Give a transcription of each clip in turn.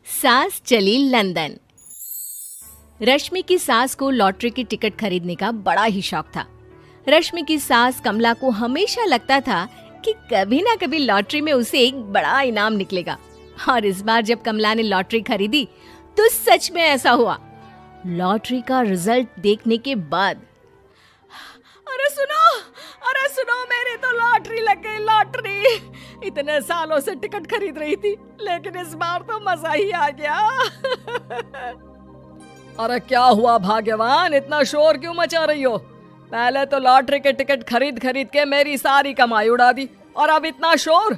सास चली लंदन। रश्मि की सास को लॉटरी की टिकट खरीदने का बड़ा ही शौक था। रश्मि की सास कमला को हमेशा लगता था कि कभी ना कभी लॉटरी में उसे एक बड़ा इनाम निकलेगा। और इस बार जब कमला ने लॉटरी खरीदी तो सच में ऐसा हुआ। लॉटरी का रिजल्ट देखने के बाद अरे सुनो मेरी तो लॉटरी लग गई, लॉटरी। इतने सालों से टिकट खरीद रही थी लेकिन इस बार तो मजा ही आ गया। अरे क्या हुआ भाग्यवान, इतना शोर क्यों मचा रही हो? पहले तो लॉटरी के टिकट खरीद खरीद के मेरी सारी कमाई उड़ा दी और अब इतना शोर।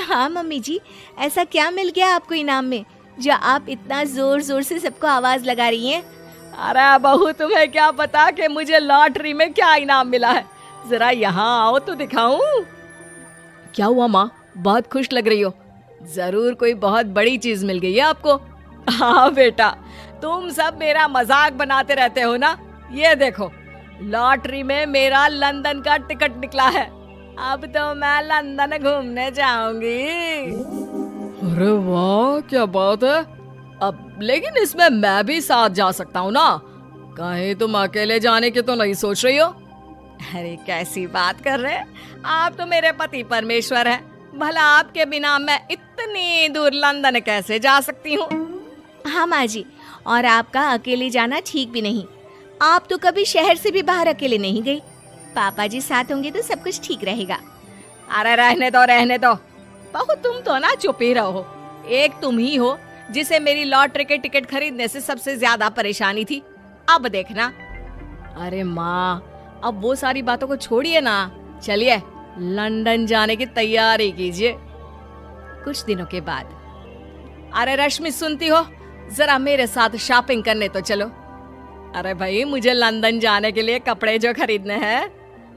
हाँ मम्मी जी, ऐसा क्या मिल गया आपको इनाम में जो आप इतना जोर जोर से सबको आवाज लगा रही हैं? अरे बहू, तुम्हें क्या पता कि मुझे लॉटरी में क्या इनाम मिला है। जरा यहाँ आओ तो दिखाऊं। क्या हुआ माँ, बहुत खुश लग रही हो? जरूर कोई बहुत बड़ी चीज मिल गई है आपको। हाँ बेटा, तुम सब मेरा मजाक बनाते रहते हो ना। ये देखो, लॉटरी में मेरा लंदन का टिकट निकला है। अब तो मैं लंदन घूमने जाऊंगी। अरे वाह, क्या बात है। अब लेकिन इसमें मैं भी साथ जा सकता हूँ ना? कहीं तुम अकेले जाने की तो नहीं सोच रही हो? अरे कैसी बात कर रहे हैं आप, तो मेरे पति परमेश्वर हैं। भला आपके बिना मैं इतनी दूर लंदन कैसे जा सकती हूँ? हाँ माँ जी, और आपका अकेले जाना ठीक भी नहीं। आप तो कभी शहर से भी बाहर अकेले नहीं गई। पापा जी साथ होंगे तो सब कुछ ठीक रहेगा। अरे रहने दो बहू, तुम तो ना चुप ही रहो। एक तुम ही हो जिसे मेरी लॉटरी के टिकट खरीदने से सबसे ज्यादा परेशानी थी। अब देखना। अरे माँ, अब वो सारी बातों को छोड़िए ना, चलिए लंदन जाने की तैयारी कीजिए। कुछ दिनों के बाद, अरे रश्मि सुनती हो, जरा मेरे साथ शॉपिंग करने तो चलो। अरे भाई, मुझे लंदन जाने के लिए कपड़े जो खरीदने हैं।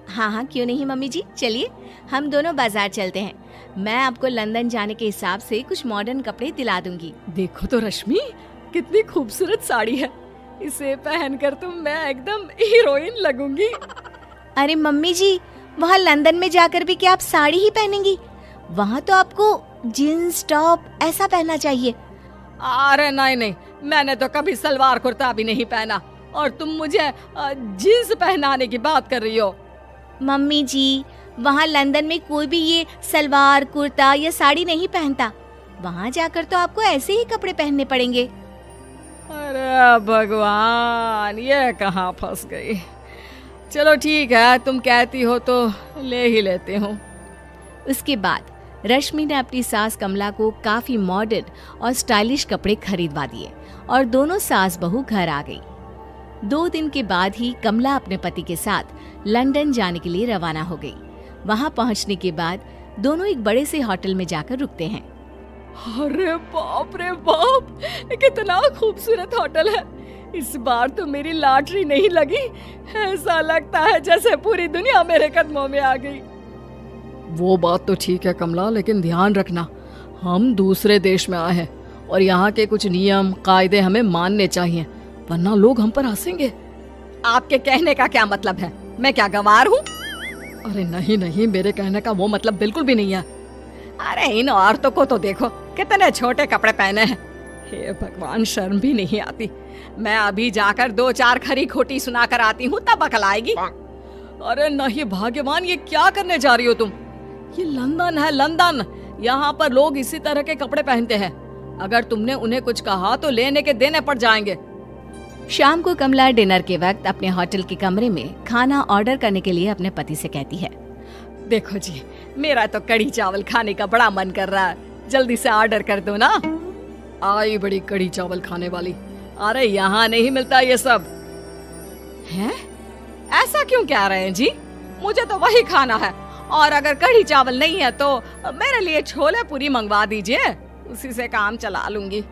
हाँ हाँ, क्यों नहीं मम्मी जी, चलिए हम दोनों बाजार चलते हैं। मैं आपको लंदन जाने के हिसाब से कुछ मॉडर्न कपड़े दिला दूंगी। देखो तो रश्मि, कितनी खूबसूरत साड़ी है। इसे पहनकर तो मैं एकदम हीरोइन लगूंगी। अरे मम्मी जी, वहाँ लंदन में जाकर भी क्या आप साड़ी ही पहनेंगी? वहाँ तो आपको जीन्स टॉप ऐसा पहनना चाहिए। अरे नहीं, मैंने तो कभी सलवार कुर्ता भी नहीं पहना और तुम मुझे जीन्स पहनाने की बात कर रही हो। मम्मी जी, वहाँ लंदन में कोई भी ये सलवार कुर्ता या साड़ी नहीं पहनता। वहाँ जाकर तो आपको ऐसे ही कपड़े पहनने पड़ेंगे। अरे भगवान, ये कहाँ फंस गई। चलो ठीक है, तुम कहती हो तो ले ही लेती हूँ। उसके बाद रश्मि ने अपनी सास कमला को काफी मॉडर्न और स्टाइलिश कपड़े खरीदवा दिए और दोनों सास बहू घर आ गई। 2 दिन के बाद ही कमला अपने पति के साथ लंदन जाने के लिए रवाना हो गई। वहां पहुंचने के बाद दोनों एक बड़े से होटल में जाकर रुकते हैं। अरे बाप रे बाप, कितना खूबसूरत होटल है। इस बार तो मेरी लॉटरी नहीं लगी। ऐसा लगता है जैसे पूरी दुनिया मेरे कदमों में आ गई। वो बात तो ठीक है कमला, लेकिन ध्यान रखना, हम दूसरे देश में आए हैं और यहाँ के कुछ नियम कायदे हमें मानने चाहिए, वरना लोग हम पर हंसेंगे। आपके कहने का क्या मतलब है? मैं क्या गंवार हूँ? अरे नहीं, मेरे कहने का वो मतलब बिल्कुल भी नहीं है। अरे इन औरतों को तो देखो, कितने छोटे कपड़े पहने हैं। हे भगवान, शर्म भी नहीं आती। मैं अभी जाकर 2-4 खरी खोटी सुनाकर आती हूँ, तब अकल आएगी। अरे नहीं भाग्यवान, ये क्या करने जा रही हो तुम? ये लंदन है, लंदन। यहाँ पर लोग इसी तरह के कपड़े पहनते हैं। अगर तुमने उन्हें कुछ कहा तो लेने के देने पड़ जाएंगे। शाम को कमला डिनर के वक्त अपने होटल के कमरे में खाना ऑर्डर करने के लिए अपने पति से कहती है, देखो जी, मेरा तो कढ़ी चावल खाने का बड़ा मन कर रहा है, जल्दी से ऑर्डर कर दो ना। आई बड़ी कढ़ी चावल खाने वाली। अरे यहाँ नहीं मिलता ये सब। हैं? ऐसा क्यों कह रहे हैं जी? मुझे तो वही खाना है, और अगर कढ़ी चावल नहीं है तो मेरे लिए छोले पूरी मंगवा दीजिए, उसी से काम चला लूंगी।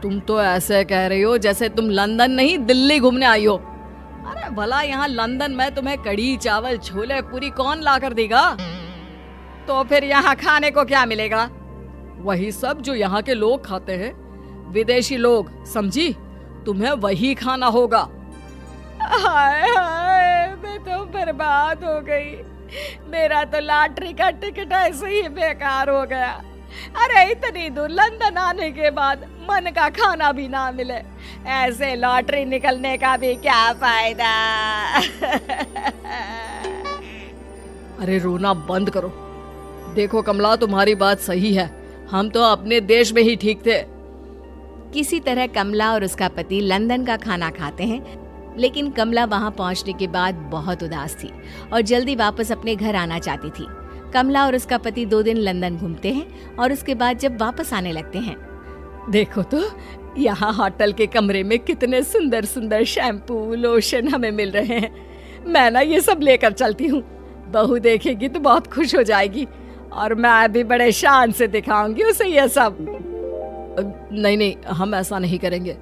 तुम तो ऐसे कह रही हो जैसे तुम लंदन नहीं दिल्ली घूमने आई हो। अरे भला यहाँ लंदन में तुम्हें कढ़ी चावल छोले पूरी कौन ला कर देगा? तो फिर यहाँ खाने को क्या मिलेगा? वही सब जो यहाँ के लोग खाते हैं, विदेशी लोग, समझी? तुम्हें वही खाना होगा। हाय हाय, मैं तो बर्बाद हो गई। मेरा तो लॉटरी का टिकट ऐसे ही बेकार हो गया। अरे इतनी दूर लंदन आने के बाद मन का खाना भी ना मिले, ऐसे लॉटरी निकलने का भी क्या फायदा। अरे रोना बंद करो। देखो कमला, तुम्हारी बात सही है, हम तो अपने देश में ही ठीक थे। किसी तरह कमला और उसका पति लंदन का खाना खाते हैं, लेकिन कमला वहां पहुंचने के बाद बहुत उदास थी और जल्दी वापस अपने घर आना चाहती थी। कमला और उसका पति 2 दिन लंदन घूमते हैं और उसके बाद जब वापस आने लगते हैं, देखो तो यहाँ होटल के कमरे में कितने सुंदर सुंदर शैम्पू लोशन हमें मिल रहे हैं। मैं ना ये सब लेकर चलती हूँ, बहू देखेगी तो बहुत खुश हो जाएगी और मैं भी बड़े शान से दिखाऊंगी उसे ये सब। नहीं नहीं, हम ऐसा नहीं करेंगे।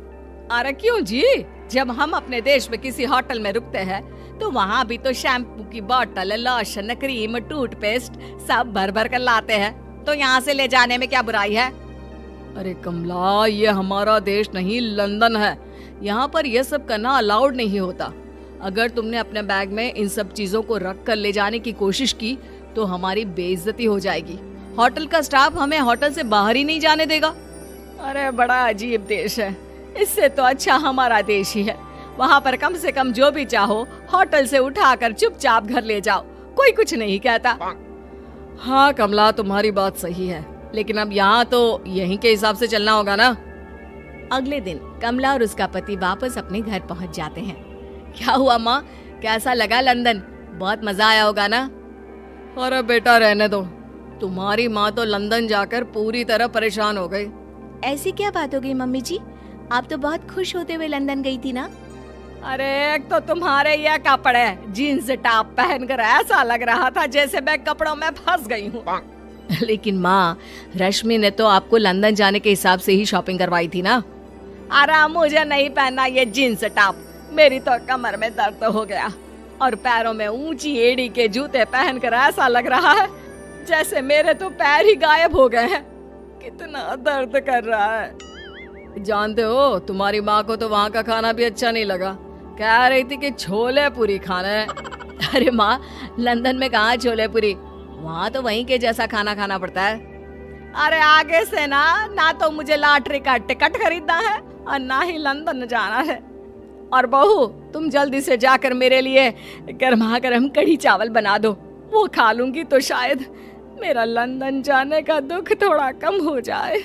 अरे क्यों जी, जब हम अपने देश में किसी होटल में रुकते हैं तो वहाँ भी तो शैम्पू की बोतल, लोशन, क्रीम, टूथपेस्ट सब भर भर कर लाते हैं, तो यहाँ से ले जाने में क्या बुराई है। अरे कमला, ये हमारा देश नहीं लंदन है, यहाँ पर ये सब करना अलाउड नहीं होता। अगर तुमने अपने बैग में इन सब चीजों को रख कर ले जाने की कोशिश की तो हमारी बेइज्जती हो जाएगी। होटल का स्टाफ हमें होटल से बाहर ही नहीं जाने देगा। अरे बड़ा अजीब देश है, इससे तो अच्छा हमारा देश ही है। वहाँ पर कम से कम जो भी चाहो होटल से उठाकर चुपचाप घर ले जाओ, कोई कुछ नहीं कहता। हाँ कमला, तुम्हारी बात सही है, लेकिन अब यहाँ तो यहीं के हिसाब से चलना होगा ना। अगले दिन कमला और उसका पति वापस अपने घर पहुंच जाते हैं। क्या हुआ माँ, कैसा लगा लंदन? बहुत मजा आया होगा ना? अरे बेटा रहने दो, तुम्हारी माँ तो लंदन जाकर पूरी तरह परेशान हो गई। ऐसी क्या बात हो गई मम्मी जी? आप तो बहुत खुश होते हुए लंदन गई थी ना? अरे एक तो तुम्हारे ये कपड़े, जीन्स टॉप पहनकर ऐसा लग रहा था जैसे मैं कपड़ों में फंस गई हूँ। लेकिन माँ, रश्मि ने तो आपको लंदन जाने के हिसाब से ही शॉपिंग करवाई थी ना? अरे मुझे नहीं पहनना ये जीन्स टॉप, मेरी तो कमर में दर्द हो गया और पैरों में ऊंची एड़ी के जूते पहनकर ऐसा लग रहा है जैसे मेरे तो पैर ही गायब हो गए हैं। कितना दर्द कर रहा है। जानते हो, तुम्हारी माँ को तो वहाँ का खाना भी अच्छा नहीं लगा, कह रही थी कि छोले पूरी खाना है। अरे माँ, लंदन में कहाँ छोले पूरी, वहाँ तो वहीं के जैसा खाना खाना पड़ता है। अरे आगे से ना तो मुझे लॉटरी का टिकट खरीदना है और ना ही लंदन जाना है। और बहू, तुम जल्दी से जाकर मेरे लिए गर्मा गर्म कढ़ी चावल बना दो, वो खा लूंगी तो शायद मेरा लंदन जाने का दुख थोड़ा कम हो जाए।